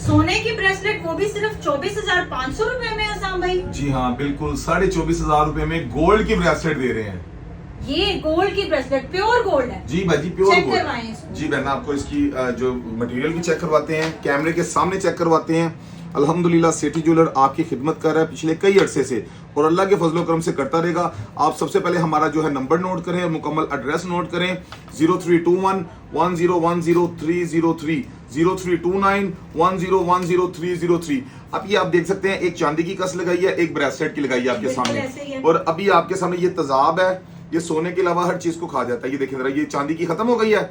सोने की ब्रेसलेट वो भी सिर्फ 24,500 रुपए में आसाम भाई। जी हाँ बिल्कुल 24,500 रुपए में गोल्ड की ब्रेसलेट दे रहे हैं। ये गोल्ड की ब्रेसलेट प्योर गोल्ड है। जी भाई जी प्योर चेक गोल्ड। करवाएं इसको। जी बहन आपको इसकी जो मटेरियल भी चेक करवाते हैं, कैमरे के सामने चेक करवाते हैं। अल्हम्दुलिल्लाह सेठी ज्वेलर आपकी खिदमत कर रहा है पिछले कई अरसे से और अल्लाह के फजलो करम से करता रहेगा। आप सबसे पहले हमारा जो है नंबर नोट करें, मुकम्मल एड्रेस नोट करें 0321 1010 0329 1010 अब ये आप देख सकते हैं एक चांदी की कस लगाई है, एक ब्रेसलेट की लगाई है आपके बिल्कुल ऐसे ही सामने है। और अभी आपके सामने ये तजाब है। ये सोने के अलावा हर चीज को खा जाता है। ये देखिए जरा, ये चांदी की खत्म हो गई है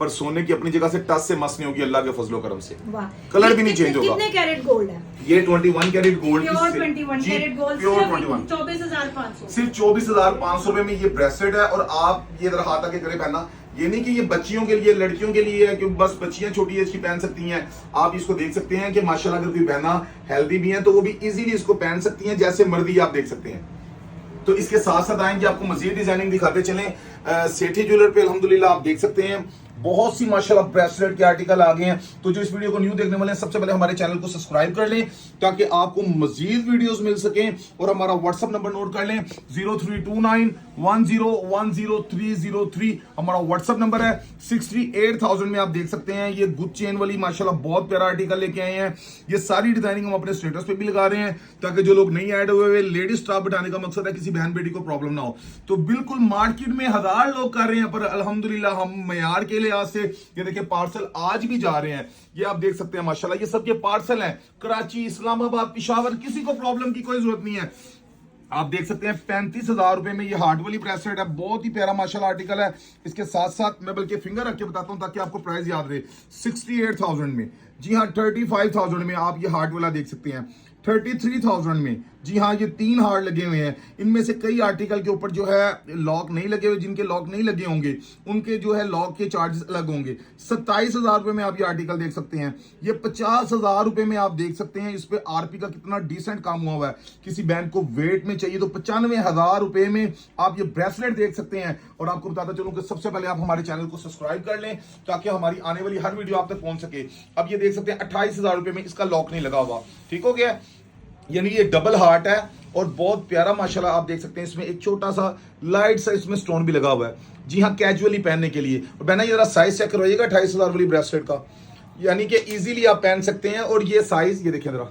पर सोने की अपनी जगह से टच से मस नहीं होगी अल्लाह के फजलो करम से। वाह। कलर भी नहीं चेंज होगा। कितने कैरेट गोल्ड है? ये 21 carat gold pure 21 carat gold pure सिर्फ 21 24,500। सिर्फ 24,500 रुपए में ये ब्रेसलेट है। और आप ये जरा हाथ आके करे पहनना, ये नहीं कि ये बच्चियों के लिए लड़कियों के लिए है कि बस बच्चियां छोटी एज की पहन सकती हैं। आप इसको देख सकते हैं कि माशाल्लाह अगर कोई बहना हेल्दी भी है तो वो भी इजीली इसको पहन सकती हैं, जैसे मर्जी आप देख सकते हैं। तो इसके साथ साथ आएंगे आपको मजीद डिजाइनिंग दिखाते चलें। सेठी ज्वेलर पे अल्हम्दुलिल्लाह आप देख सकते हैं बहुत सी माशाल्लाह ब्रेसलेट के आर्टिकल आ गए हैं। तो जो इस वीडियो को न्यू देखने वाले हैं सबसे पहले हमारे चैनल को सब्सक्राइब कर लें ताकि आपको मजीद वीडियोस मिल सकें और हमारा व्हाट्सएप नंबर नोट कर लें 0329 1010 हमारा व्हाट्सएप नंबर है। 68,000 में आप देख सकते हैं ये गुड चेन वाली माशाल्लाह बहुत प्यारा आर्टिकल लेके आए हैं। ये सारी डिजाइनिंग हम अपने स्टेटस पे भी लगा रहे हैं ताकि जो लोग नहीं ऐड हुए लेडीज स्टाफ बिठाने का मकसद है किसी बहन बेटी को प्रॉब्लम ना हो। तो बिल्कुल मार्केट में 1000 लोग कर रहे हैं पर अल्हम्दुलिल्लाह हम मयार के लिहाज से ये देखिए पार्सल आज भी जा रहे हैं। ये आप देख सकते हैं माशाल्लाह ये सबके पार्सल हैं। कराची, इस्लामाबाद, पिशावर, किसी को प्रॉब्लम की कोई जरूरत नहीं है। आप देख सकते हैं 35,000 रुपए में ये हार्ट वाली ब्रेसलेट है। बहुत ही प्यारा माशाल्लाह आर्टिकल है। इसके साथ साथ मैं बल्कि फिंगर रख के बताता हूं ताकि आपको प्राइस याद रहे। 68,000 में, जी हाँ 35,000 में आप ये हार्ट वाला देख सकते हैं। 33,000 में, जी हाँ ये 3 हार्ट लगे हुए हैं। इनमें से कई आर्टिकल के ऊपर जो है लॉक नहीं लगे हुए, जिनके लॉक नहीं लगे होंगे उनके जो है लॉक के चार्जेस अलग होंगे। 27,000 रुपए में आप ये आर्टिकल देख सकते हैं। ये 50,000 रुपए में आप देख सकते हैं। इस पे आरपी का कितना डिसेंट काम हुआ हुआ है। किसी बैंड को वेट में चाहिए तो 95,000 रुपए में आप ये ब्रेसलेट देख सकते हैं। और आपको बताता चलूं कि सबसे पहले आप हमारे चैनल को सब्सक्राइब कर लें ताकि हमारी आने वाली हर वीडियो आप तक पहुंच सके। अब ये देख सकते हैं 28,000 रुपए में इसका लॉक नहीं लगा हुआ, ठीक हो गया। यानी ये डबल हार्ट है और बहुत प्यारा माशाल्लाह आप देख सकते हैं। इसमें एक छोटा सा लाइट सा इसमें स्टोन भी लगा हुआ है, जी हाँ कैजुअली पहनने के लिए। और बहना ये जरा साइज चेक करवाइएगा 28,000 वाली ब्रेसलेट का, यानी कि इजीली आप पहन सकते हैं। और ये साइज ये देखिए जरा,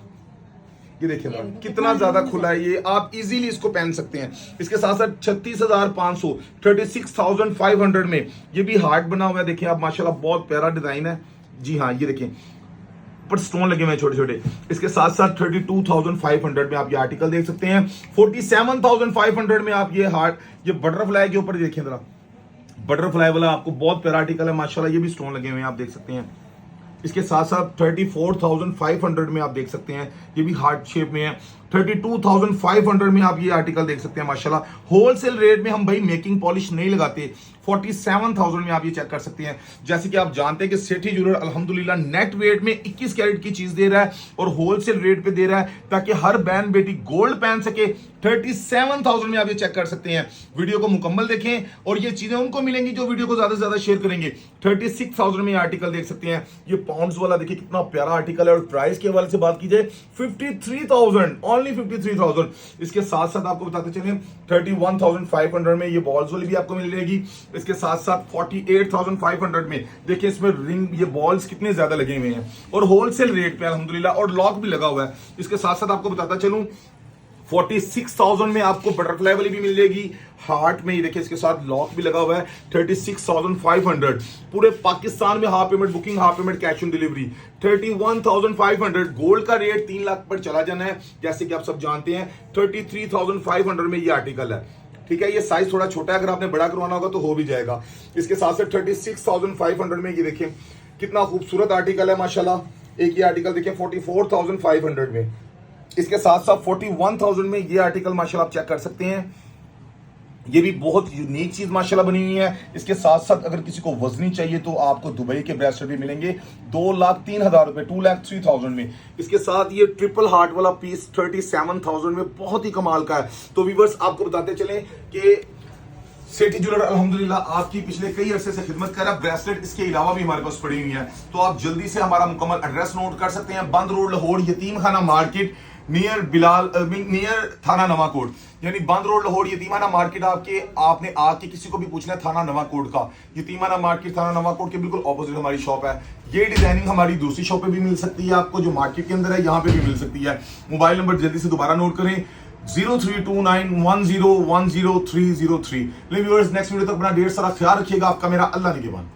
ये देखिए जरा कितना ज्यादा खुला है। ये आप इजीली इसको पहन सकते हैं। इसके साथ साथ 36,500 36,500 में ये भी हार्ट बना हुआ है। देखिए आप माशाल्लाह बहुत प्यारा डिजाइन है। जी हाँ ये देखिए पर स्टोन लगे हुए हैं छोटे छोटे। इसके साथ साथ 32,500 में आप ये आर्टिकल देख सकते हैं। 47,500 में आप ये हार्ट, ये बटरफ्लाई के ऊपर देखिए जरा, बटरफ्लाई वाला आपको बहुत प्यारा आर्टिकल है माशाल्लाह। ये भी स्टोन लगे हुए हैं आप देख सकते हैं। इसके साथ साथ 34,500 में आप देख सकते हैं ये भी हार्ट शेप में है। 32,500 में आप ये आर्टिकल देख सकते हैं माशाल्लाह। होलसेल रेट में हम भाई मेकिंग पॉलिश नहीं लगाते। 47,000 में आप ये चेक कर सकते हैं। जैसे कि आप जानते हैं कि सेठी ज्वेलर अल्हम्दुलिल्लाह नेट वेट में 21 कैरेट की चीज दे रहा है और होलसेल रेट पे दे रहा है ताकि हर बहन बेटी गोल्ड पहन सके। 37,000 में आप ये चेक कर सकते हैं। वीडियो को मुकम्मल देखें और ये चीजें उनको मिलेंगी जो वीडियो को ज्यादा से ज्यादा शेयर करेंगे। 36,000 में आर्टिकल देख सकते हैं। ये पाउंड्स वाला देखिए कितना प्यारा आर्टिकल है। और प्राइस के हवाले से बात की जाए 53,000, ओनली 53,000। इसके साथ साथ आपको बताते चलें 31,500 में ये बॉल्स वाली भी आपको मिल जाएगी। इसके साथ साथ 48,500 में देखिए इसमें रिंग, ये बॉल्स कितने ज्यादा लगे हुए हैं और होलसेल रेट पे अल्हम्दुलिल्लाह। और लॉक भी लगा हुआ है। इसके साथ साथ आपको बताता चलूं 46,000 में आपको बटरफ्लाई वाली भी मिल जाएगी हार्ट में। ये देखिए इसके साथ लॉक भी लगा हुआ है। 36,500 पूरे पाकिस्तान में half payment booking, half payment cash on delivery. 31,500 gold का रेट 3 लाख पर चला जाना है जैसे कि आप सब जानते हैं। 33,500 में ये आर्टिकल है, ठीक है। ये साइज थोड़ा छोटा है, अगर आपने बड़ा करवाना होगा तो हो भी जाएगा। इसके साथ साथ 36,500 में ये देखिए कितना खूबसूरत आर्टिकल है माशाल्लाह। एक ये आर्टिकल देखिए 44,500 में। इसके साथ साथ 41,000 में ये आर्टिकल माशाल्लाह आप चेक कर सकते हैं। ये भी बहुत यूनिक चीज माशाल्लाह बनी हुई है। इसके साथ साथ अगर किसी को वजनी चाहिए तो आपको दुबई के ब्रेसलेट भी मिलेंगे 2,03,000 रुपए, 2,03,000 में। इसके साथ ये ट्रिपल हार्ट वाला पीस 37,000 में बहुत ही कमाल का है। तो व्यूअर्स आपको बताते चलें कि सेठी ज्वेलर अल्हम्दुलिल्लाह आपकी पिछले कई अरसे से खिदमत कर रहा है। ब्रेसलेट इसके अलावा भी हमारे पास पड़ी हुई है, तो आप जल्दी से हमारा मुकम्मल एड्रेस नोट कर सकते हैं। बंद रोड लाहौर, यतीम खाना मार्केट, नियर थाना नवाकोट, यानी बंद रोड लाहौर यतीमाना मार्केट। आपने आके किसी को भी पूछना है थाना नवाकोट का, यतीमाना मार्केट थाना नवाकोट के बिल्कुल ऑपोजिट हमारी शॉप है। ये डिजाइनिंग हमारी दूसरी शॉप पे भी मिल सकती है आपको, जो मार्केट के अंदर है, यहाँ पे भी मिल सकती है। मोबाइल नंबर जल्दी से दोबारा नोट करें, 032910100303। नेक्स्ट वीडियो तक अपना ढेर सारा ख्याल रखिएगा। आपका मेरा अल्लाह निगहबान।